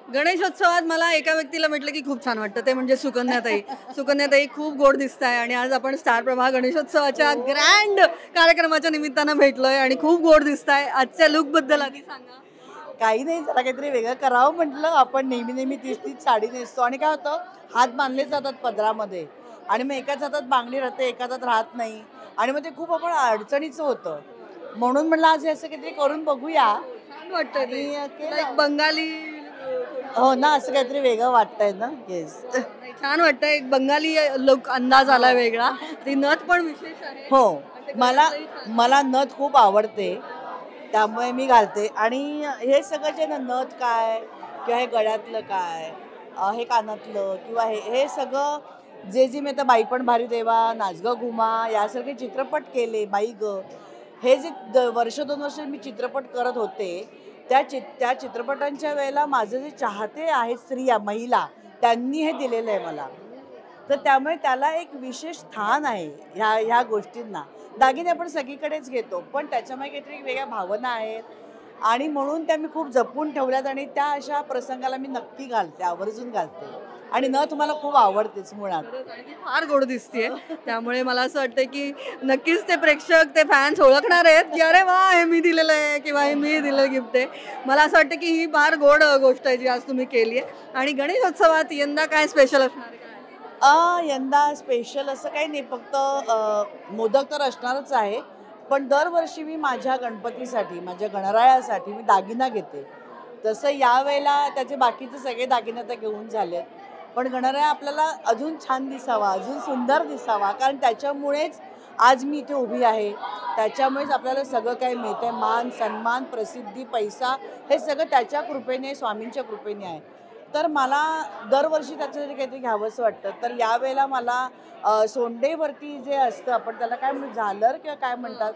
गणेशोत्सवात मला एका व्यक्तीला म्हटलं की खूप छान वाटतं, ते म्हणजे सुकन्याताई. सुकन्याताई खूप गोड दिसताय आणि आज आपण स्टार प्रवाह गणेशोत्सवाच्या ग्रँड कार्यक्रमाच्या निमित्तानं भेटलोय आणि खूप गोड दिसताय. आजच्या लुकबद्दल आधी सांगा. काही नाही, जरा काहीतरी वेगळं करावं म्हटलं. आपण नेहमी नेहमी तीच तीच साडी नेसतो आणि काय होतं, हात बांधले जातात पदरामध्ये आणि मग एकाच हातात बांगडी राहते, एकाच हातात राहत नाही आणि मग ते खूप आपण अडचणीचं होतं. म्हणून म्हटलं आज हे असं काहीतरी करून बघूया. छान वाटतं ते. आणि तुला केलं. एक बंगाली हो ना, असं काहीतरी वेगळं वाटतंय ना. येस. नाही, छान वाटतं. एक बंगाली लुक अंदाज आला वेगळा. ती नथ पण विशेष आहे. हो, आणि ते मला गळ्यातलंही छान. मला नथ खूप आवडते, त्यामुळे मी घालते. आणि हे सगळं जे ना, नथ काय किंवा हे गळ्यातलं काय, हे कानातलं किंवा हे हे सगळं जे जे मी आता बाई पण भारी देवा, नाच गं घुमा यासारखे चित्रपट केले, बाई ग, हे जे वर्ष 2 वर्ष मी चित्रपट करत होते, त्या चित्रपटांच्या वेळेला माझे जे चाहते आहेत स्त्रिया, महिला, त्यांनी हे दिलेलं आहे मला. तर त्यामुळे त्याला एक विशेष स्थान आहे ह्या गोष्टींना. दागिने आपण सगळीकडेच घेतो, पण त्याच्यामध्ये काहीतरी वेगळ्या भावना आहेत आणि म्हणून त्या मी खूप जपून ठेवल्यात आणि त्या अशा प्रसंगाला मी नक्की घालते, आवर्जून घालते. आणि तुम्हाला खूप आवडतेच मुळात. खरंच आणि ती फार गोड दिसतेय. त्यामुळे मला असं वाटतं की नक्कीच ते प्रेक्षक, ते फॅन्स ओळखणार आहेत की अरे वा, हे मी दिलेलं आहे किंवा हे मी दिलेलं गिफ्ट आहे. मला असं वाटतं की ही फार गोड गोष्ट आहे जी आज तुम्ही केली आहे. आणि गणेशोत्सवात यंदा काय स्पेशल असणार आहे? यंदा स्पेशल असं काही नाही, फक्त मोदक तर असणारच आहे. पण दरवर्षी मी माझ्या गणपतीसाठी, माझ्या गणरायासाठी मी दागिना घेते. तसं यावेळेला त्याचे बाकीचे सगळे दागिने आता घेऊन झालेत. पण गणराया आपल्याला अजून छान दिसावा, अजून सुंदर दिसावा, कारण त्याच्यामुळेच आज मी इथे उभी आहे. त्याच्यामुळेच आपल्याला सगळं काही मिळतंय. मान, सन्मान, प्रसिद्धी, पैसा, हे सगळं त्याच्या कृपेने, स्वामींच्या कृपेने आहे. तर मला दरवर्षी त्याच्यासाठी काहीतरी घ्यावंसं वाटतं. तर यावेळेला मला सोंडेवरती जे असतं, आपण त्याला काय म्हणू, झालर किंवा काय म्हणतात,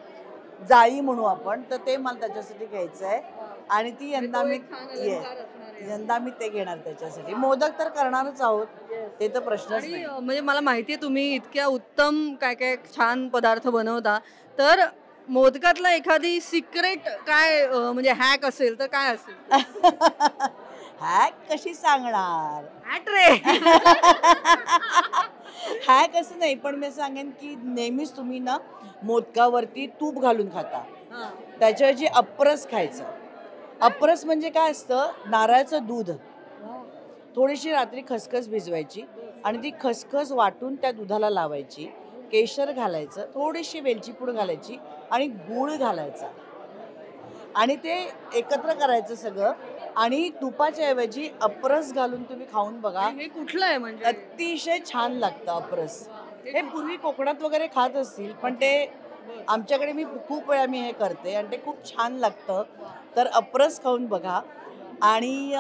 जाळी म्हणू आपण, तर ते मला त्याच्यासाठी घ्यायचं आहे. आणि ती यंदा मी यंदा मी ते घेणार त्याच्यासाठी. मोदक तर करणारच आहोत, ते तर प्रश्नच आणि नाही. म्हणजे मला माहिती आहे तुम्ही इतक्या उत्तम काय काय छान पदार्थ बनवता. तर मोदकातला एखादी सिक्रेट काय म्हणजे हॅक असेल तर काय असेल? हॅक कशी सांगणार? हॅट रे. हॅक असं नाही, पण मी सांगेन की नेहमीच तुम्ही ना मोदकावरती तूप घालून खाता. हां. त्याच्याऐवजी अपरस खायचं. अपरस म्हणजे काय असतं, नारळाचं दूध, थोडीशी रात्री खसखस भिजवायची आणि ती खसखस वाटून त्या दुधाला लावायची, केशर घालायचं, थोडीशी वेलची पूड घालायची आणि गूळ घालायचा आणि ते एकत्र करायचं सगळं आणि तुपाच्या ऐवजी अपरस घालून तुम्ही खाऊन बघा. हे कुठलं आहे म्हणजे? अतिशय छान लागतं अपरस. हे पूर्वी कोकणात वगैरे खात असतील, पण ते आमच्याकडे मी खूप वेळा मी हे करते आणि ते खूप छान लागतं. तर अपरस खाऊन बघा. आणि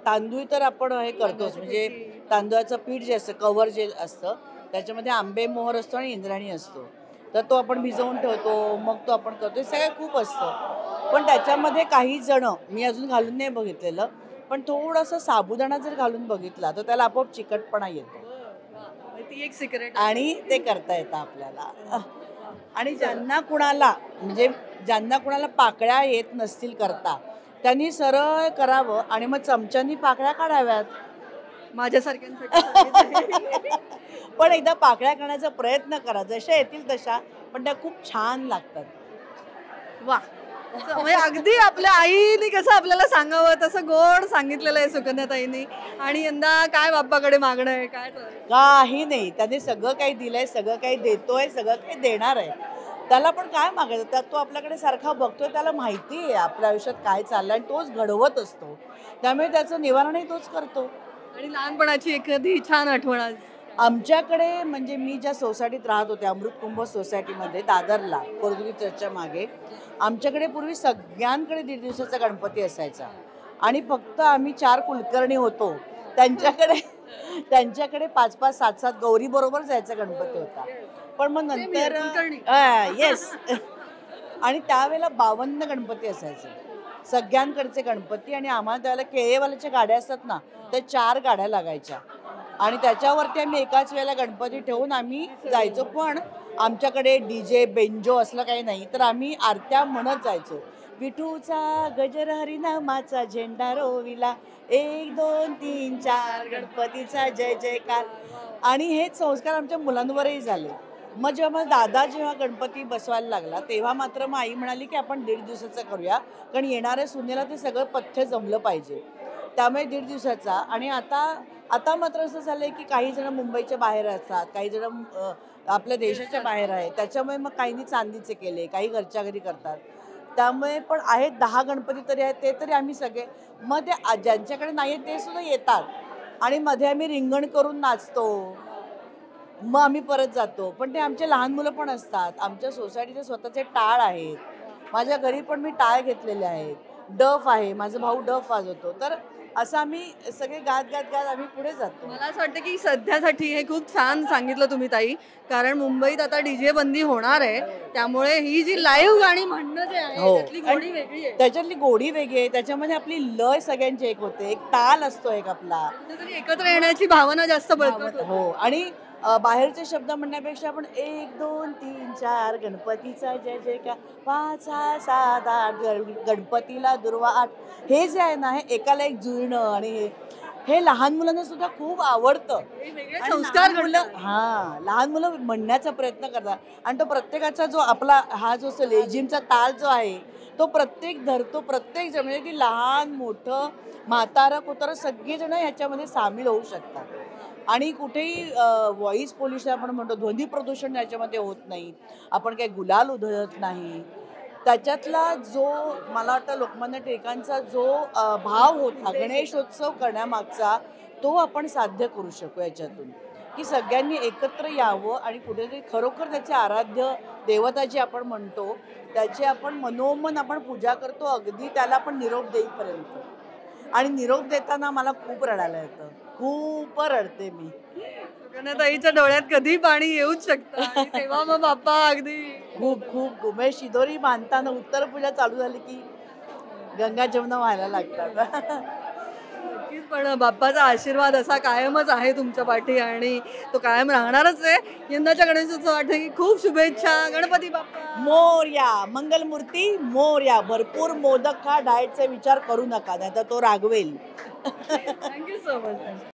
तांदूळ तर आपण हे करतोच, म्हणजे तांदूळाचं पीठ जे असतं, कवर जे असतं, त्याच्यामध्ये आंबे मोहर असतो आणि इंद्रायणी असतो. तर तो आपण भिजवून ठेवतो, मग तो आपण करतो, हे सगळं खूप असतं. पण त्याच्यामध्ये काही जणं, मी अजून घालून नाही बघितलेलं, पण थोडासा साबुदाणा जर घालून बघितला तर त्याला आपोआप चिकटपणा येतो ती एक सिक्रेट. आणि ते करता येतं आपल्याला. आणि ज्यांना कुणाला पाकळ्या येत नसतील करता, त्यांनी सरळ करावं आणि मग चमच्यानी पाकळ्या काढाव्यात. माझ्यासारख्यांसाठी सांगितलंय. पण एकदा पाकळ्या करण्याचा प्रयत्न करा, जशा येतील तशा, पण त्या खूप छान लागतात. वा, म्हणजे अगदी आपल्या आईने कसं आपल्याला सांगावं तसं गोड सांगितलेलं आहे सुकन्याताईंनी. आणि यंदा काय बाप्पाकडे मागणं आहे, काय चाललंय? काही नाही, त्याने सगळं काही दिलंय, सगळं काही देतोय, सगळं काही देणार आहे. त्याला पण काय मागायचं, त्यात तो आपल्याकडे सारखा बघतोय, त्याला माहिती आहे आपल्या आयुष्यात काय चाललंय आणि तोच घडवत असतो. त्यामुळे त्याचं निवारणही तोच करतो. आणि लहानपणाची एखादी छान आठवण आज? आमच्याकडे, म्हणजे मी ज्या सोसायटीत राहत होते, अमृतकुंभ सोसायटीमध्ये, दादरला, कोरदुरी चर्चच्या मागे, आमच्याकडे पूर्वी सगळ्यांकडे 1.5 दिवसाचा गणपती असायचा आणि फक्त आम्ही 4 कुलकर्णी होतो. त्यांच्याकडे 5-5, 7-7 गौरी बरोबर जायचा गणपती होता. पण मग नंतर कुलकर्णी. येस. आणि त्यावेळेला 52 गणपती असायचे, सगळ्यांकडचे गणपती. आणि आम्हाला त्यावेळेला केळेवाल्याच्या गाड्या असतात ना, त्या 4 गाड्या लागायच्या आणि त्याच्यावरती आम्ही एकाच वेळेला गणपती ठेवून आम्ही जायचो. पण आमच्याकडे DJ बेंजो असलं काही नाही, तर आम्ही आरत्या म्हणत जायचो. विठूचा गजर हरिनामाचा झेंडा रोविला, 1 2 3 4 गणपतीचा जय जयकार. आणि हेच संस्कार आमच्या मुलांवरही झाले. मग जेव्हा दादा जेव्हा गणपती बसवायला लागला तेव्हा मात्र मग आई म्हणाली की आपण 1.5 दिवसाचा करूया, कारण येणाऱ्या सुनेला ते सगळं पथ्य जमलं पाहिजे. त्यामुळे 1.5 दिवसाचा. आणि आता आता मात्र असं झालंय की काही जण मुंबईच्या बाहेर असतात, काही जण आपल्या देशाच्या बाहेर आहेत. त्याच्यामुळे मग काहींनी चांदीचे केले, काही घरच्या घरी करतात. त्यामुळे पण आहेत 10 गणपती तरी आहेत, ते तरी आम्ही सगळे मग ते ज्यांच्याकडे नाही आहेत ते सुद्धा येतात. आणि मध्ये आम्ही रिंगण करून नाचतो, मग आम्ही परत जातो. पण ते आमचे लहान मुलं पण असतात. आमच्या सोसायटीचे स्वतःचे टाळ आहेत. माझ्या घरी पण मी टाळ घेतलेले आहेत. डफ आहे, माझा भाऊ डफ वाजवतो. तर असं आम्ही सगळे गात गात गात आम्ही पुढे जातो. मला असं वाटतं की सध्यासाठी हे खूप छान सांगितलं तुम्ही ताई, कारण मुंबईत आता डीजे बंदी होणार आहे, त्यामुळे ही जी लाईव्ह गाणी म्हणणं जे आहे हो. त्यातली गोडी वेगळी आहे. त्याच्यातली गोडी वेगळी आहे. त्याच्यामध्ये आपली लय सगळ्यांची एक होते, एक ताल असतो एक आपला. कुठेतरी एकत्र येण्याची भावना जास्त बळकट होते. हो. आणि बाहेरचे शब्द म्हणण्यापेक्षा आपण 1 2 3 4 गणपतीचा जय जयकार, 5 6 7 8 गणपतीला दुर्वा 8, हे जे आहे ना हे एकाला एक जुळणं. आणि हे लहान मुलांना सुद्धा खूप आवडतं. हे वेगळे आणि संस्कार लहान मुलं लहान मुलं म्हणण्याचा प्रयत्न करतात. आणि तो प्रत्येकाचा जो आपला हा जो लेझिमचा ताल जो आहे तो प्रत्येक धरतो, प्रत्येक जण म्हणजे की लहान मोठं म्हातारं कुतारं सगळेजण ह्याच्यामध्ये सामील होऊ शकतात. आणि कुठेही व्हॉइस पोल्युशन आपण म्हणतो, ध्वनी प्रदूषण याच्यामध्ये होत नाही. आपण काही गुलाल उधळत नाही. त्याच्यातला जो मला वाटतं लोकमान्य टिळकांचा जो भाव होता गणेशोत्सव करण्यामागचा, तो आपण साध्य करू शकू याच्यातून, की सगळ्यांनी एकत्र यावं आणि कुठेतरी खरोखर त्याचे आराध्य देवता जी आपण म्हणतो त्याची आपण मनोमन आपण पूजा करतो, अगदी त्याला आपण निरोप देईपर्यंत. आणि निरोप देताना मला खूप रडायला येतं, खूप रडते मी. ताईच्या डोळ्यात कधी पाणी येऊच शकतं आणि तेव्हा मग बाप्पा अगदी खूप खूप म्हणजे शिदोरी बांधताना उत्तर पूजा चालू झाली की गंगा जमुना व्हायला लागतात. नक्कीच. पण बाप्पाचा आशीर्वाद असा कायमच आहे तुमच्या पाठी आणि तो कायम राहणारच आहे. यंदाच्या गणेशोत्सवासाठी खूप शुभेच्छा. गणपती बाप्पा मोरया, मंगलमूर्ती मोरया. भरपूर मोदक खा, डाएटचा विचार करू नका, नाहीतर तो रागवेल. Thank you so much.